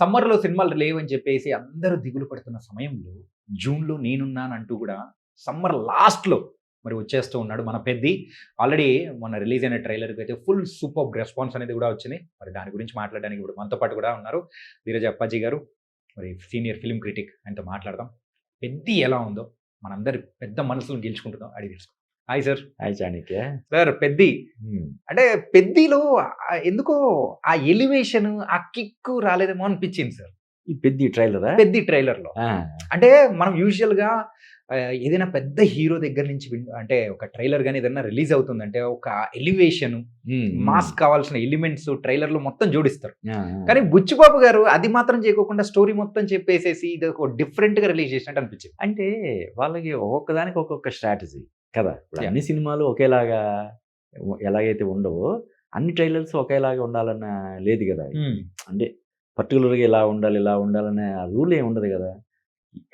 సమ్మర్‌లో సినిమాలు లేవని చెప్పేసి అందరూ దిగులు పడుతున్న సమయంలో, జూన్‌లో నేనున్నానంటూ గూడా సమ్మర్ లాస్ట్‌లో మరి వచ్చేస్తూ ఉన్నాడు మన 'పెద్ది'. ఆల్రెడీ మొన్న రిలీజ్ అయిన ట్రైలర్‌కైతే ఫుల్ సూపర్బ్ రెస్పాన్స్ అనేది గూడా వచ్చింది. మరి దాని గురించి మాట్లాడడానికి ఇప్పుడు మనతో పాటు గూడా ఉన్నారు. ధీరజ్ అప్పాజీ గారు, మరి సీనియర్ ఫిల్మ్ క్రిటిక్. ఆయనతో మాట్లాడదాం. 'పెద్ది' ఎలా ఉందో మనందరి పెద్ద మనసులను గెలుచుకుంటుందో అడిగి తెలుసుకుందాం. Hi sir. Hi Chanakya. Sir 'Peddi' అంటే 'పెద్దిలో' ఎందుకో ఆ ఎలివేషన్, ఆ కిక్ రాలేదేమో అనిపించింది సార్. ఈ 'పెద్ది' ట్రైలరా? 'పెద్ది' ట్రైలర్‌లో. అంటే మనం యూజువల్‌గా ఏదైనా పెద్ద హీరో దగ్గర నుంచి అంటే ఒక ట్రైలర్ గాని ఏదైనా రిలీజ్ అవుతుందంటే ఒక ఎలివేషన్, మాస్ కావాల్సిన ఎలిమెంట్స్ ట్రైలర్‌లో మొత్తం జోడిస్తారు. కానీ బుచ్చిబాబు గారు అది మాత్రం చేయకోకుండా స్టోరీ మొత్తం చెప్పేసేసి ఇది ఒక డిఫరెంట్‌గా రిలీజ్ చేసినట్టు అనిపించింది. అంటే వాళ్ళకి ఒక్కొక్క దానికి ఒక్కొక్క స్ట్రాటజీ కదా! ఇప్పుడు అన్ని సినిమాలు ఒకేలాగా ఎలాగైతే ఉండవో అన్ని ట్రైలర్స్ ఒకేలాగా ఉండాలన్న లేదు కదా! అంటే పర్టిక్యులర్‌గా ఇలా ఉండాలి, ఇలా ఉండాలనే రూల్ ఏమి ఉండదు కదా!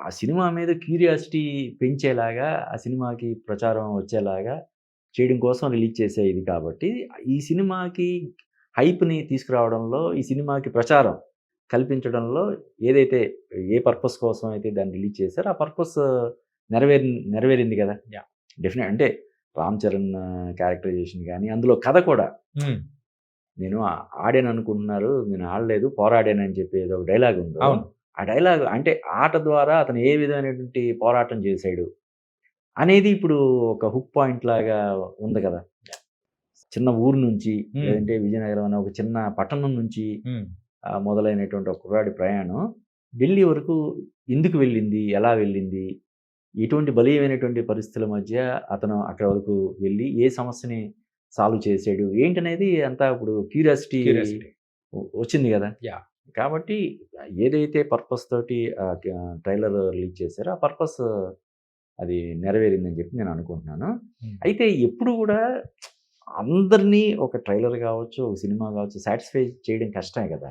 ఆ సినిమా మీద క్యూరియాసిటీ పెంచేలాగా, ఆ సినిమాకి ప్రచారం వచ్చేలాగా చేయడం కోసం రిలీజ్ చేసే ఇది కాబట్టి, ఈ సినిమాకి హైప్‌ని తీసుకురావడంలో, ఈ సినిమాకి ప్రచారం కల్పించడంలో ఏదైతే ఏ పర్పస్ కోసం అయితే దాన్ని రిలీజ్ చేశారో, ఆ పర్పస్ నెరవేరింది కదా! అంటే రామ్ చరణ్ క్యారెక్టరైజేషన్ గాని, అందులో కథ కూడా నేను ఆడాననుకుంటున్నారు, నేను ఆడలేదు పోరాడానని చెప్పి ఏదో ఒక డైలాగ్ ఉంది. ఆ డైలాగ్ అంటే ఆట ద్వారా అతను ఏ విధమైనటువంటి పోరాటం చేశాడు అనేది ఇప్పుడు ఒక హుక్ పాయింట్ లాగా ఉంది కదా! చిన్న ఊరు నుంచి లేదంటే విజయనగరం అనే ఒక చిన్న పట్టణం నుంచి మొదలైనటువంటి ఒక కుర్రాడి ప్రయాణం ఢిల్లీ వరకు ఎందుకు వెళ్ళింది, ఎలా వెళ్ళింది, ఎటువంటి బలీయమైనటువంటి పరిస్థితుల మధ్య అతను అక్కడ వరకు వెళ్ళి ఏ సమస్యని సాల్వ్ చేసాడు ఏంటనేది అంతా ఇప్పుడు క్యూరియాసిటీ వచ్చింది కదా. కాబట్టి ఏదైతే పర్పస్ తోటి ట్రైలర్ రిలీజ్ చేశారో ఆ పర్పస్ అది నెరవేరిందని చెప్పి నేను అనుకుంటున్నాను. అయితే ఎప్పుడు కూడా అందరినీ ఒక ట్రైలర్ కావచ్చు, ఒక సినిమా కావచ్చు సాటిస్ఫై చేయడం కష్టమే కదా.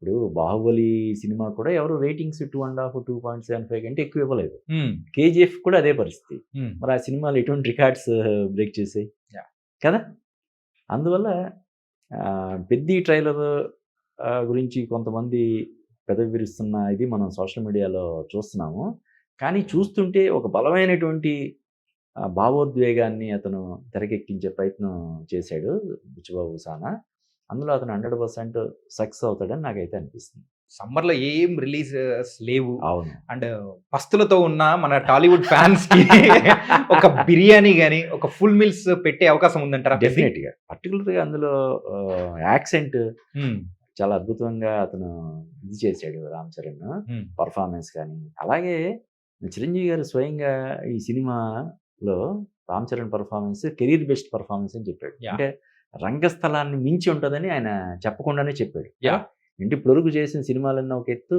ఇప్పుడు 'బాహుబలి' సినిమా కూడా ఎవరు రేటింగ్స్ 2.5, 2.75 కంటే ఎక్కువ ఇవ్వలేదు. KGF కూడా అదే పరిస్థితి. మరి ఆ సినిమాలు ఎటువంటి రికార్డ్స్ బ్రేక్ చేసాయి కదా. అందువల్ల 'పెద్ది' ట్రైలర్ గురించి కొంతమంది పెదవి విరుస్తున్న ఇది మనం సోషల్ మీడియాలో చూస్తున్నాము. కానీ చూస్తుంటే ఒక బలమైనటువంటి భావోద్వేగాన్ని అతను తెరకెక్కించే ప్రయత్నం చేశాడు బుచ్చిబాబు సానా. అందులో అతను 100% సక్సెస్ అవుతాడని నాకైతే అనిపిస్తుంది. సమ్మర్‌లో ఏం రిలీజెస్ లేవు. అవును. అండ్ పస్తులతో ఉన్న మన టాలీవుడ్ ఫ్యాన్స్‌కి ఒక బిర్యానీ గాని, ఒక ఫుల్ మీల్స్ పెట్టే అవకాశం ఉందంటారా? డెఫినెట్‌గా. పర్టిక్యులర్‌గా అందులో యాక్సెంట్ చాలా అద్భుతంగా అతను ఇది చేశాడు రామ్ చరణ్. పర్ఫార్మెన్స్ కానీ, అలాగే చిరంజీవి గారు స్వయంగా ఈ సినిమాలో Ram Charan performance career best performance అని చెప్పాడు. అంటే రంగస్థలాన్ని మించి ఉంటుందని ఆయన చెప్పకుండానే చెప్పాడు. అంటే ఇప్పటివరకు చేసిన సినిమాలన్నీ ఒక ఎత్తు,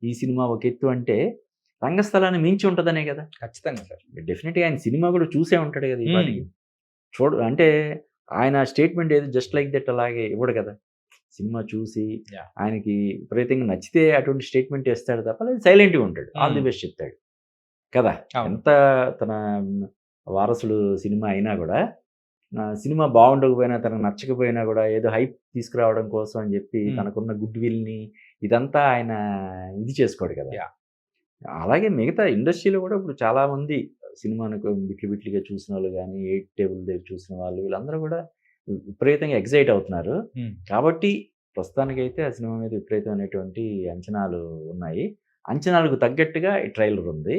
ఈ సినిమా ఒక ఎత్తు అంటే రంగస్థలాన్ని మించి ఉంటుందనే కదా. ఖచ్చితంగా సార్. డెఫినెట్‌గా ఆయన సినిమా కూడా చూసే ఉంటాడు కదా. ఈ పాటికి అంటే ఆయన స్టేట్మెంట్ ఏది జస్ట్ లైక్ దట్ అలాగే ఇవ్వడు కదా. సినిమా చూసి ఆయనకి విపరీతంగా నచ్చితే అటువంటి స్టేట్మెంట్ ఇస్తాడు తప్ప లేదు సైలెంట్గా ఉంటాడు. ఆల్ ది బెస్ట్ చెప్తాడు కదా. ఎంత తన వారసుడు సినిమా అయినా కూడా సినిమా బాగుండకపోయినా తనకు నచ్చకపోయినా కూడా ఏదో హైప్ తీసుకురావడం కోసం అని చెప్పి తనకున్న గుడ్ విల్ని ఇదంతా ఆయన ఇది చేసుకోడు కదా. అలాగే మిగతా ఇండస్ట్రీలో కూడా ఇప్పుడు చాలామంది సినిమాను బిట్లుగా చూసిన వాళ్ళు కానీ, 8 టేబుల్ దగ్గర చూసిన వాళ్ళు వీళ్ళందరూ కూడా విపరీతంగా ఎక్సైట్ అవుతున్నారు. కాబట్టి ప్రస్తుతానికైతే ఆ సినిమా మీద విపరీతమైనటువంటి అంచనాలు ఉన్నాయి. అంచనాలకు తగ్గట్టుగా ఈ ట్రైలర్ ఉంది.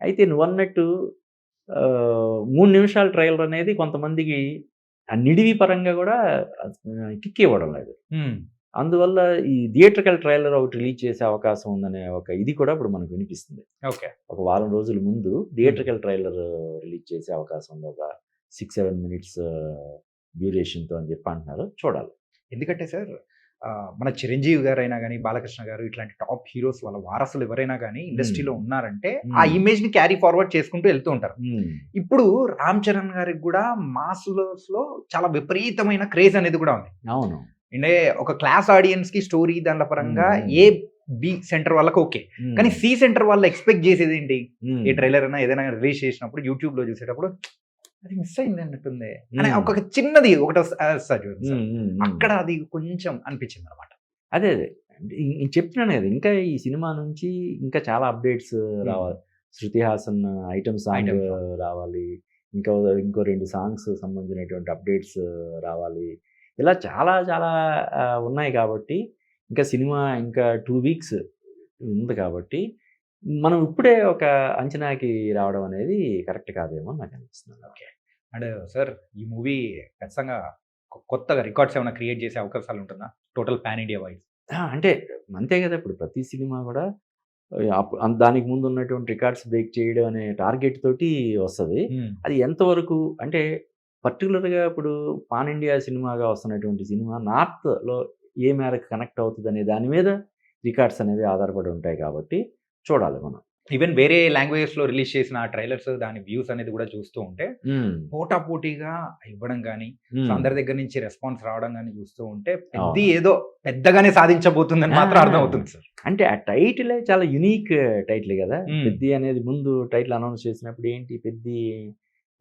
అయితే నువ్వన్నట్టు 3 నిమిషాల ట్రైలర్ అనేది కొంతమందికి ఆ నిడివి పరంగా కూడా కిక్ ఇవ్వడం లేదు. అందువల్ల ఈ థియేట్రికల్ ట్రైలర్ ఒకటి రిలీజ్ చేసే అవకాశం ఉందనే ఒక ఇది కూడా ఇప్పుడు మనకు వినిపిస్తుంది. ఒక వారం రోజుల ముందు థియేట్రికల్ ట్రైలర్ రిలీజ్ చేసే అవకాశం ఉంది. ఒక 6-7 మినిట్స్ డ్యూరేషన్తో అని చెప్పి అంటున్నారు. చూడాలి. ఎందుకంటే సార్ మన చిరంజీవి గారైనా కానీ, బాలకృష్ణ గారు ఇట్లాంటి టాప్ హీరోస్ వాళ్ళ వారసులు ఎవరైనా కానీ ఇండస్ట్రీలో ఉన్నారంటే ఆ ఇమేజ్ ని క్యారీ ఫార్వర్డ్ చేసుకుంటూ వెళ్తూ ఉంటారు. ఇప్పుడు రామ్ చరణ్ గారికి కూడా మాస్లో చాలా విపరీతమైన క్రేజ్ అనేది కూడా ఉంది. అవును. అంటే ఒక క్లాస్ ఆడియన్స్ కి స్టోరీ దాని పరంగా ఏ బి సెంటర్ వాళ్ళకి ఓకే, కానీ సి సెంటర్ వాళ్ళు ఎక్స్పెక్ట్ చేసేది ఏంటి? ఏ ట్రైలర్ అయినా ఏదైనా రిలీజ్ చేసినప్పుడు యూట్యూబ్ లో చూసేటప్పుడు అది మిస్ అయింది అన్నట్టుంది అని ఒక చిన్నది ఒకటి అక్కడ అది కొంచెం అనిపించింది అనమాట. అదే చెప్తున్నాను కదా, ఇంకా ఈ సినిమా నుంచి ఇంకా చాలా అప్డేట్స్ రావాలి. Shruti Haasan item song Item song. రావాలి, ఇంకో 2 సాంగ్స్ సంబంధించినటువంటి అప్డేట్స్ రావాలి. ఇలా చాలా చాలా ఉన్నాయి కాబట్టి ఇంకా సినిమా ఇంకా 2 వీక్స్ ఉంది కాబట్టి మనం ఇప్పుడే ఒక అంచనాకి రావడం అనేది కరెక్ట్ కాదేమో అని నాకు అనిపిస్తుంది. ఓకే. అండ్ సార్ ఈ మూవీ ఖచ్చితంగా కొత్తగా రికార్డ్స్ ఏమైనా క్రియేట్ చేసే అవకాశాలు ఉంటుందా టోటల్ పాన్ ఇండియా వైజ్? అంటే అంతే కదా, ఇప్పుడు ప్రతి సినిమా కూడా దానికి ముందు ఉన్నటువంటి రికార్డ్స్ బ్రేక్ చేయడం అనే టార్గెట్ తోటి వస్తుంది. అది ఎంతవరకు అంటే పర్టికులర్గా ఇప్పుడు పాన్ ఇండియా సినిమాగా వస్తున్నటువంటి సినిమా నార్త్లో ఏ మేరకు కనెక్ట్ అవుతుంది అనే దాని మీద రికార్డ్స్ అనేవి ఆధారపడి ఉంటాయి కాబట్టి చూడాలి మనం. ఈవెన్ వేరే లాంగ్వేజెస్ లో రిలీజ్ చేసిన ట్రైలర్స్ దాని వ్యూస్ అనేది కూడా చూస్తూ ఉంటే పోటాపోటీగా ఇవ్వడం కానీ అందరి దగ్గర నుంచి రెస్పాన్స్ రావడం కానీ చూస్తూ ఉంటే పెద్ద ఏదో పెద్దగానే సాధించబోతుందని మాత్రం అర్థమవుతుంది సార్. అంటే ఆ టైటిలే చాలా యునిక్ టైటిల్ కదా. పెద్ది అనేది ముందు టైటిల్ అనౌన్స్ చేసినప్పుడు ఏంటి పెద్ది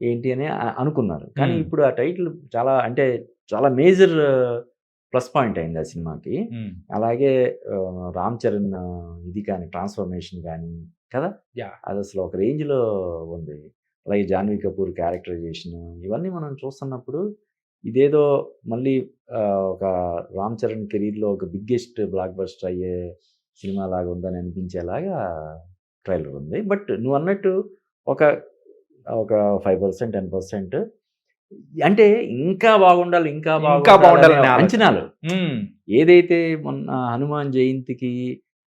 ఏంటి అని అనుకున్నారు, కానీ ఇప్పుడు ఆ టైటిల్ చాలా మేజర్ ప్లస్ పాయింట్ అయింది ఆ సినిమాకి. అలాగే రామ్ చరణ్ ఇది కానీ ట్రాన్స్ఫర్మేషన్ కానీ కదా, అది అసలు ఒక రేంజ్లో ఉంది. అలాగే జాన్వీ కపూర్ క్యారెక్టరైజేషన్ ఇవన్నీ మనం చూస్తున్నప్పుడు ఇదేదో మళ్ళీ ఒక రామ్ చరణ్ కెరీర్లో ఒక బిగ్గెస్ట్ బ్లాక్ బస్టర్ అయ్యే సినిమా లాగా ఉందని అనిపించేలాగా ట్రైలర్ ఉంది. బట్ నువ్వు అన్నట్టు ఒక 5% 10% అంటే ఇంకా బాగుండాలి అంచనాలు. ఏదైతే మొన్న హనుమాన్ జయంతికి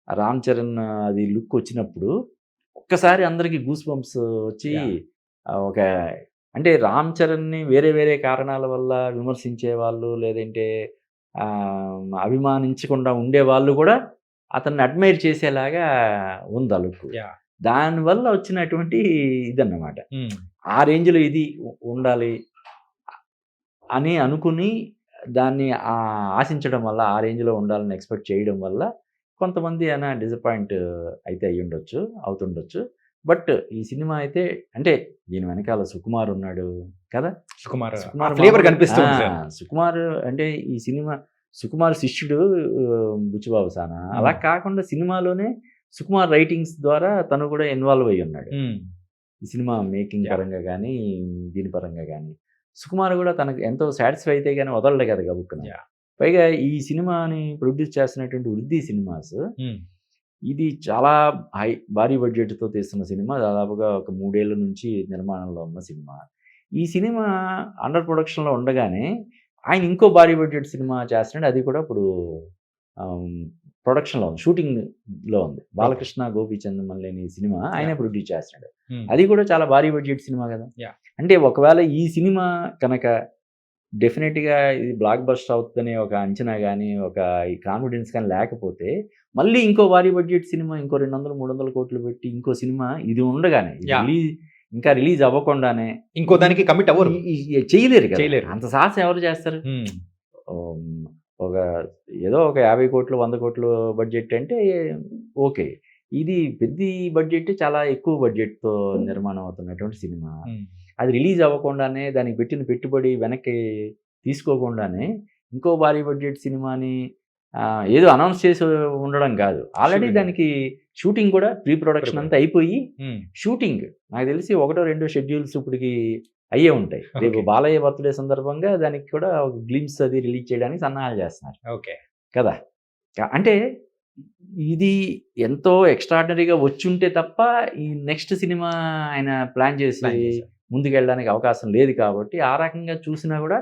రామ్ చరణ్ అది లుక్ వచ్చినప్పుడు ఒక్కసారి అందరికి గూస్ బంప్స్ వచ్చి ఒక అంటే రామ్ చరణ్ని వేరే వేరే కారణాల వల్ల విమర్శించే వాళ్ళు లేదంటే అభిమానించకుండా ఉండే వాళ్ళు కూడా అతన్ని అడ్మైర్ చేసేలాగా ఉంది ఆ లుక్. దానివల్ల వచ్చినటువంటి ఇదన్నమాట. ఆ రేంజ్లో ఇది ఉండాలి అని అనుకుని దాన్ని ఆశించడం వల్ల ఆ రేంజ్లో ఉండాలని ఎక్స్పెక్ట్ చేయడం వల్ల కొంతమంది అయినా డిసప్పాయింట్ అయితే అవుతుండొచ్చు. బట్ ఈ సినిమా అయితే అంటే దీని వెనకాల సుకుమార్ ఉన్నాడు కదా. సుకుమార్ ఫ్లేవర్ కనిపిస్తుంది. సుకుమార్ అంటే ఈ సినిమా సుకుమార్ శిష్యుడు బుచ్చిబాబు సానా. అలా కాకుండా సినిమాలోనే సుకుమార్ రైటింగ్స్ ద్వారా తను కూడా ఇన్వాల్వ్ అయ్యి ఉన్నాడు ఈ సినిమా మేకింగ్ పరంగా కానీ దీని పరంగా కానీ. సుకుమార్ కూడా తనకు ఎంతో సాటిస్ఫై అయితే కానీ వదలలే కదా గబుక్కున. పైగా ఈ సినిమాని ప్రొడ్యూస్ చేస్తున్నటువంటి వృద్ధి సినిమాస్ ఇది చాలా భారీ బడ్జెట్తో తీస్తున్న సినిమా. దాదాపుగా ఒక 3 ఏళ్ల నుంచి నిర్మాణంలో ఉన్న సినిమా. ఈ సినిమా అండర్ ప్రొడక్షన్లో ఉండగానే ఆయన ఇంకో భారీ బడ్జెట్ సినిమా చేస్తున్నాడు. అది కూడా ఇప్పుడు ప్రొడక్షన్లో ఉంది, షూటింగ్లో ఉంది. బాలకృష్ణ గోపీచంద్ మల్లేని సినిమా ఆయనే ప్రొడ్యూస్ చేస్తున్నాడు. అది కూడా చాలా భారీ బడ్జెట్ సినిమా కదా. అంటే ఒకవేళ ఈ సినిమా కనుక డెఫినెట్గా ఇది బ్లాక్ బస్టర్ అవుతుందనే ఒక అంచనా కానీ ఒక కాన్ఫిడెన్స్ కానీ లేకపోతే మళ్ళీ ఇంకో భారీ బడ్జెట్ సినిమా ఇంకో 200-300 కోట్లు పెట్టి ఇంకో సినిమా ఇది ఉండగానే ఇంకా రిలీజ్ అవ్వకుండానే ఇంకో దానికి కమిట్ అవ్వరు, చేయలేరు కదా. అంత సాహసం ఎవరు చేస్తారు? ఏదో ఒక 50 కోట్లు 100 కోట్లు బడ్జెట్ అంటే ఓకే. ఇది పెద్ద బడ్జెట్, చాలా ఎక్కువ బడ్జెట్తో నిర్మాణం అవుతున్నటువంటి సినిమా. అది రిలీజ్ అవ్వకుండానే దానికి పెట్టిన పెట్టుబడి వెనక్కి తీసుకోకుండానే ఇంకో భారీ బడ్జెట్ సినిమాని ఏదో అనౌన్స్ చేసి ఉండడం కాదు, ఆల్రెడీ దానికి షూటింగ్ కూడా ప్రీ ప్రొడక్షన్ అంతా అయిపోయి షూటింగ్ నాకు తెలిసి 1-2 షెడ్యూల్స్ ఇప్పటికి అయ్యే ఉంటాయి. రేపు బాలయ్య బర్త్డే సందర్భంగా దానికి కూడా ఒక గ్లిమ్స్ అది రిలీజ్ చేయడానికి సన్నాహాలు చేస్తున్నారు. ఓకే కదా. అంటే ఇది ఎంతో ఎక్స్ట్రాడినరీగా వచ్చుంటే తప్ప ఈ నెక్స్ట్ సినిమా ఆయన ప్లాన్ చేసి ముందుకెళ్ళడానికి అవకాశం లేదు కాబట్టి ఆ రకంగా చూసినా కూడా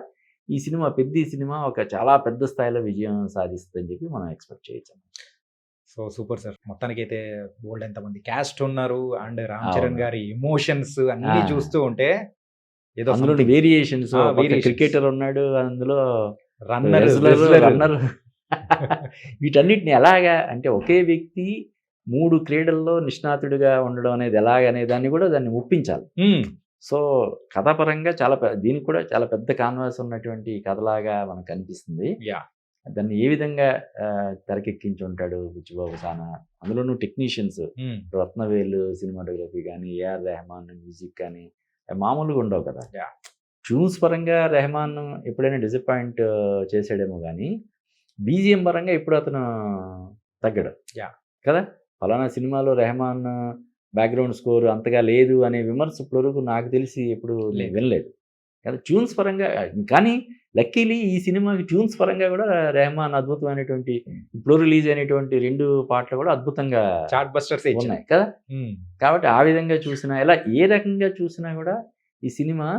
ఈ సినిమా ఒక చాలా పెద్ద స్థాయిలో విజయం సాధిస్తుందని చెప్పి మనం ఎక్స్పెక్ట్ చేయొచ్చు. So super sir. మొత్తానికి అయితే బోల్డ్ ఎంతమంది క్యాస్ట్ ఉన్నారు అండ్ రామ్ చరణ్ గారి ఎమోషన్స్ అన్ని చూస్తూ ఉంటే ఏదో అందులో వేరియేషన్స్. క్రికెటర్ ఉన్నాడు, అందులో రన్నర్ వీటన్నిటిని ఎలాగా అంటే ఒకే వ్యక్తి 3 క్రీడల్లో నిష్ణాతుడిగా ఉండడం అనేది ఎలాగనే దాన్ని కూడా దాన్ని ఒప్పించాలి. సో కథాపరంగా దీనికి కూడా చాలా పెద్ద కాన్వాస్ ఉన్నటువంటి కథలాగా మనకు అనిపిస్తుంది. దాన్ని ఏ విధంగా తెరకెక్కించి ఉంటాడు బుచ్చిబాబు సానా. అందులోనూ టెక్నీషియన్స్ రత్నవేలు సినిమాటోగ్రఫీ కానీ, ఏఆర్ రెహమాన్ మ్యూజిక్ కానీ మామూలుగా ఉండవు కదా. ట్యూన్స్ పరంగా రెహమాన్ ఎప్పుడైనా డిసప్పాయింట్ చేసాడేమో కానీ బీజిఎం పరంగా ఇప్పుడు అతను తగ్గడు Yeah. కదా. ఫలానా సినిమాలో రెహమాన్ బ్యాక్గ్రౌండ్ స్కోర్ అంతగా లేదు అనే విమర్శ ఇప్పటివరకు నాకు తెలిసి ఎప్పుడు నేను వినలేదు కదా. ట్యూన్స్ పరంగా కానీ లక్కీలీ ఈ సినిమాకి ట్యూన్స్ పరంగా కూడా రెహమాన్ అద్భుతమైనటువంటి ఇప్పుడు రిలీజ్ అయినటువంటి 2 పాటలు కూడా అద్భుతంగా చార్ట్ బస్టర్స్ ఉన్నాయి కదా. కాబట్టి ఆ విధంగా చూసినా ఇలా ఏ రకంగా చూసినా కూడా ఈ సినిమా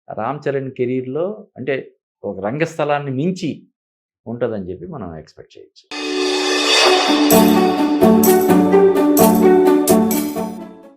రామ్ చరణ్ కెరీర్లో అంటే ఒక రంగస్థలాన్ని మించి ఉంటుందని చెప్పి మనం ఎక్స్పెక్ట్ చేయొచ్చు.